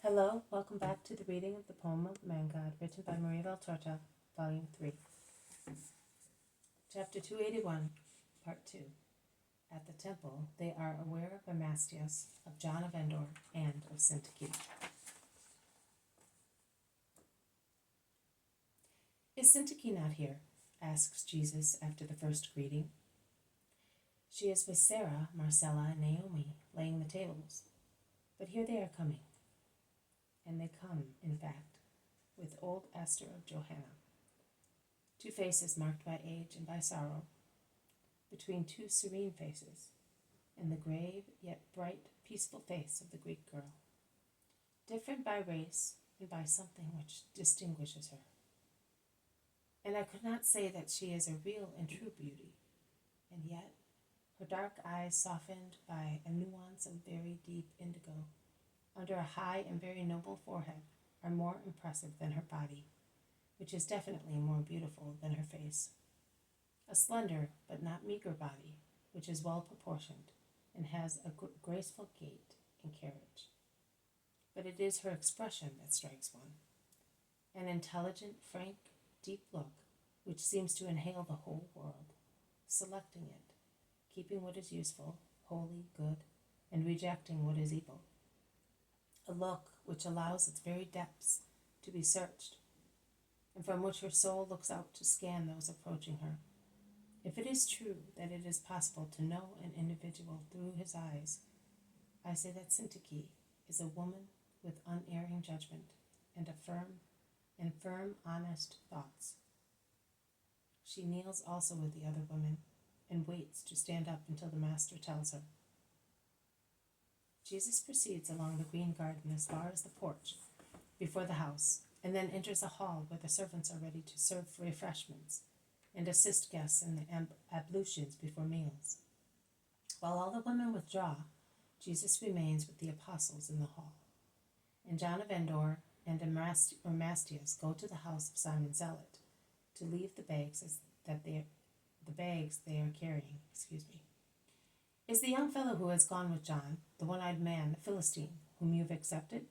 Hello, welcome back to the reading of the poem of the Man God, written by Maria Valtorta, Volume 3. Chapter 281, Part 2. At the temple, they are aware of Ermasteus, of JohnofEndor, and of Syntyche. Is Syntyche not here? Asks Jesus after the first greeting. She is with Sarah, Marcella, and Naomi, laying the tables. But here they are coming. And they come, in fact, with old Esther of Johanna, two faces marked by age and by sorrow, between two serene faces, and the grave yet bright, peaceful face of the Greek girl, different by race and by something which distinguishes her. And I could not say that she is a real and true beauty, and yet her dark eyes softened by a nuance of very deep indigo, under a high and very noble forehead, are more impressive than her body, which is definitely more beautiful than her face. A slender but not meager body, which is well proportioned and has a graceful gait and carriage. But it is her expression that strikes one, an intelligent, frank, deep look which seems to inhale the whole world, selecting it, keeping what is useful, holy, good, and rejecting what is evil. A look which allows its very depths to be searched, and from which her soul looks out to scan those approaching her. If it is true that it is possible to know an individual through his eyes, I say that Syntyche is a woman with unerring judgment and firm, honest thoughts. She kneels also with the other women and waits to stand up until the Master tells her. Jesus proceeds along the green garden as far as the porch before the house, and then enters a hall where the servants are ready to serve refreshments and assist guests in the ablutions before meals. While all the women withdraw, Jesus remains with the apostles in the hall. And JohnofEndor and Ermasteus go to the house of Simon Zealot to leave the bags they are carrying. Is the young fellow who has gone with John, the one-eyed man, the Philistine, whom you have accepted?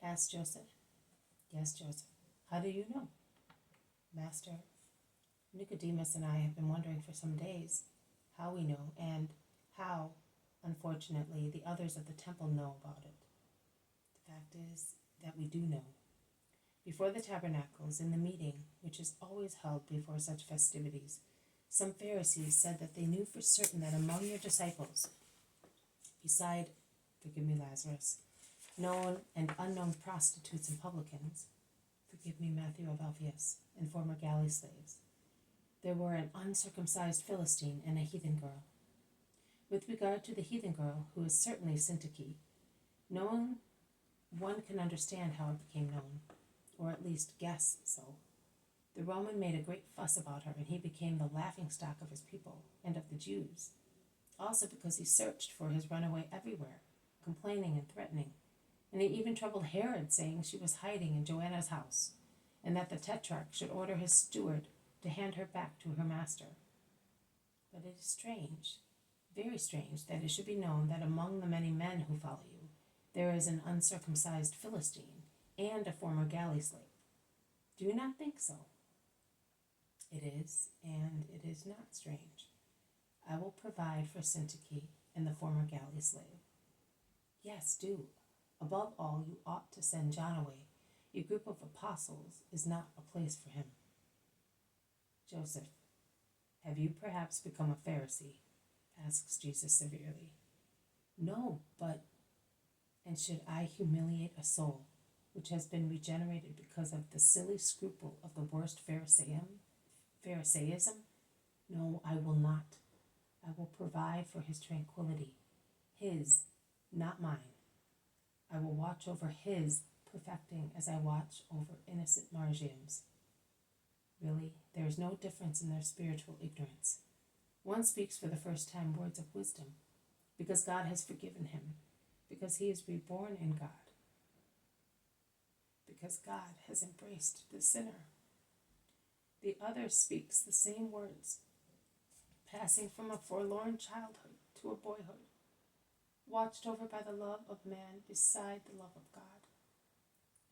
Asked Joseph. Yes, Joseph. How do you know? Master, Nicodemus and I have been wondering for some days how we know and how, unfortunately, the others of the temple know about it. The fact is that we do know. Before the tabernacles, in the meeting, which is always held before such festivities, some Pharisees said that they knew for certain that among your disciples, beside, Lazarus, known and unknown prostitutes and publicans, Matthew of Alphaeus, and former galley slaves, there were an uncircumcised Philistine and a heathen girl. With regard to the heathen girl, who is certainly Syntyche, one can understand how it became known, or at least guess so. The Roman made a great fuss about her, and he became the laughingstock of his people and of the Jews, also because he searched for his runaway everywhere, complaining and threatening, and he even troubled Herod, saying she was hiding in Joanna's house, and that the tetrarch should order his steward to hand her back to her master. But it is strange, very strange, that it should be known that among the many men who follow you, there is an uncircumcised Philistine and a former galley slave. Do you not think so? It is, and it is not strange. I will provide for Syntyche and the former galley slave. Yes, do. Above all, you ought to send John away. Your group of apostles is not a place for him. Joseph, have you perhaps become a Pharisee? Asks Jesus severely. No, but, and should I humiliate a soul which has been regenerated because of the silly scruple of the worst Pharisaism? No, I will not. I will provide for his tranquility, his, not mine. I will watch over his perfecting as I watch over innocent Margians. Really, there is no difference in their spiritual ignorance. One speaks for the first time words of wisdom, because God has forgiven him, because he is reborn in God, because God has embraced the sinner. The other speaks the same words, passing from a forlorn childhood to a boyhood. watched over by the love of man beside the love of God,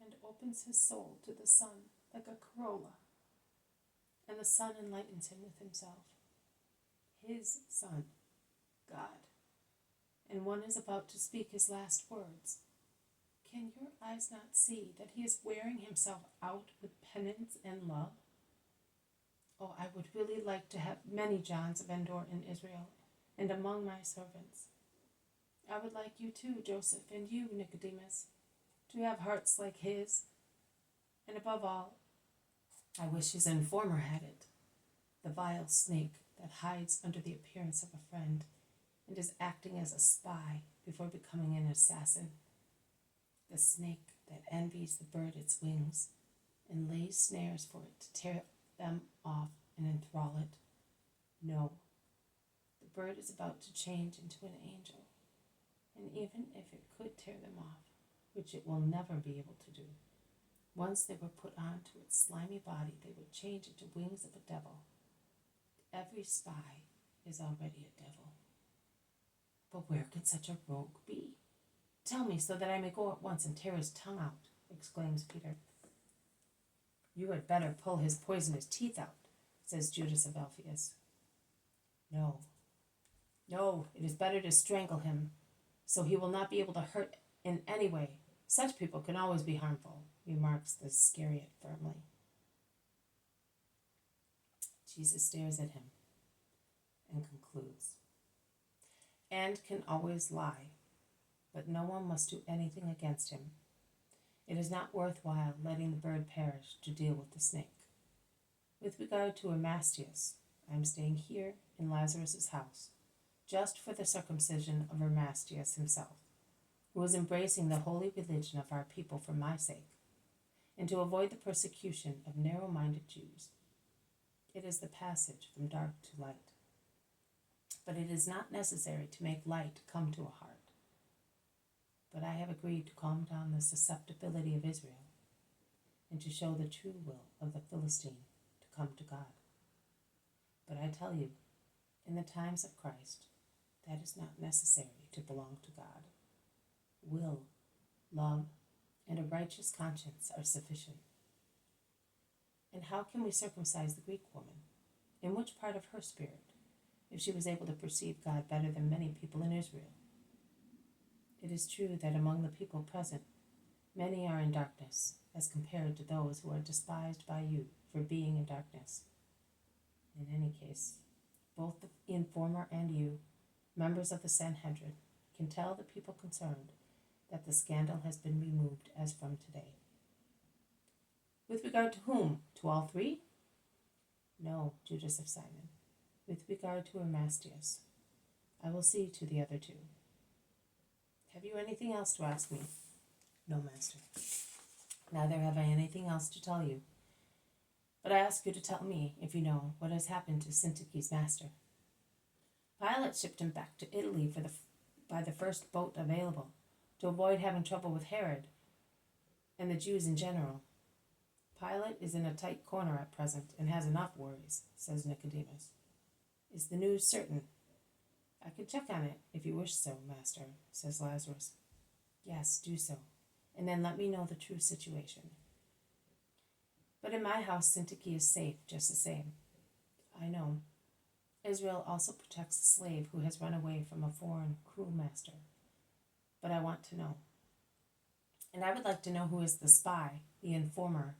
and opens his soul to the sun like a corolla, and the sun enlightens him with himself. His Son, God, and one is about to speak his last words. Can your eyes not see that he is wearing himself out with penance and love? Oh, I would really like to have many JohnofEndor in Israel and among my servants. I would like you too, Joseph, and you, Nicodemus, to have hearts like his. And above all, I wish his informer had it, the vile snake that hides under the appearance of a friend and is acting as a spy before becoming an assassin. The snake that envies the bird its wings and lays snares for it to tear them off and enthrall it. No, the bird is about to change into an angel, and even if it could tear them off, which it will never be able to do, once they were put onto its slimy body, they would change into wings of a devil. Every spy is already a devil. But where can such a rogue be? Tell me, so that I may go at once and tear his tongue out, exclaims Peter. You had better pull his poisonous teeth out, says Judas of Alphaeus. No, it is better to strangle him, so he will not be able to hurt in any way. Such people can always be harmful, remarks the Iscariot firmly. Jesus stares at him and concludes, and can always lie, but no one must do anything against him. It is not worthwhile letting the bird perish to deal with the snake. With regard to Ermasteus, I am staying here in Lazarus' house, just for the circumcision of Ermasteus himself, who is embracing the holy religion of our people for my sake, and to avoid the persecution of narrow-minded Jews. It is the passage from dark to light. But it is not necessary to make light come to a heart. But I have agreed to calm down the susceptibility of Israel, and to show the true will of the Philistine to come to God. But I tell you, in the times of Christ, that is not necessary to belong to God. Will, love, and a righteous conscience are sufficient. And how can we circumcise the Greek woman? In which part of her spirit, if she was able to perceive God better than many people in Israel? It is true that among the people present, many are in darkness, as compared to those who are despised by you for being in darkness. In any case, both the informer and you, members of the Sanhedrin, can tell the people concerned that the scandal has been removed as from today. With regard to whom? To all three? No, Judas of Simon. With regard to Ermasteus. I will see to the other two. Have you anything else to ask me? No, Master. Neither have I anything else to tell you. But I ask you to tell me, if you know, what has happened to Syntyche's master. Pilate shipped him back to Italy by the first boat available, to avoid having trouble with Herod and the Jews in general. Pilate is in a tight corner at present and has enough worries, says Nicodemus. Is the news certain? I could check on it if you wish so, Master, says Lazarus. Yes, do so, and then let me know the true situation. But in my house, Syntyche is safe just the same. I know. Israel also protects a slave who has run away from a foreign, cruel master. But I want to know. And I would like to know who is the spy, the informer,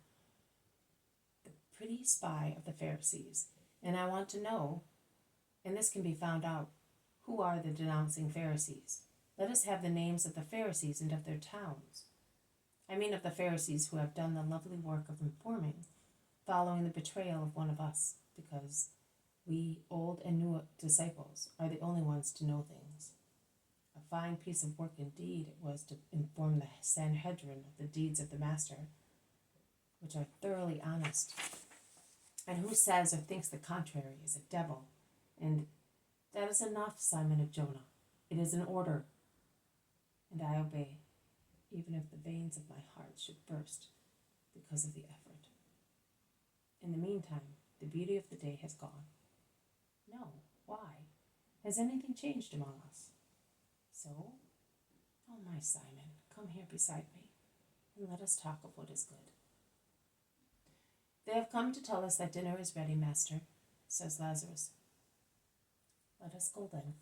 the pretty spy of the Pharisees. And I want to know, and this can be found out, who are the denouncing Pharisees. Let us have the names of the Pharisees and of their towns. I mean of the Pharisees who have done the lovely work of informing, following the betrayal of one of us, because we old and new disciples are the only ones to know things. A fine piece of work indeed it was to inform the Sanhedrin of the deeds of the Master, which are thoroughly honest. And who says or thinks the contrary is a devil. And that is enough, Simon of Jonah. It is an order, and I obey, even if the veins of my heart should burst because of the effort. In the meantime, the beauty of the day has gone. No, why? Has anything changed among us? So, My Simon, come here beside me, and let us talk of what is good. They have come to tell us that dinner is ready, Master, says Lazarus. Let us go then.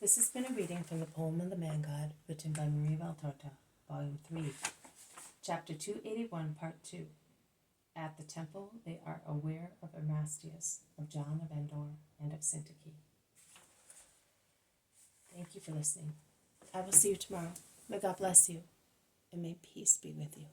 This has been a reading from the poem of the Man God, written by Marie Valtorta, Volume 3, Chapter 281, Part 2. At the temple, they are aware of Ermasteus, of JohnofEndor, and of Syntyche. Thank you for listening. I will see you tomorrow. May God bless you, and may peace be with you.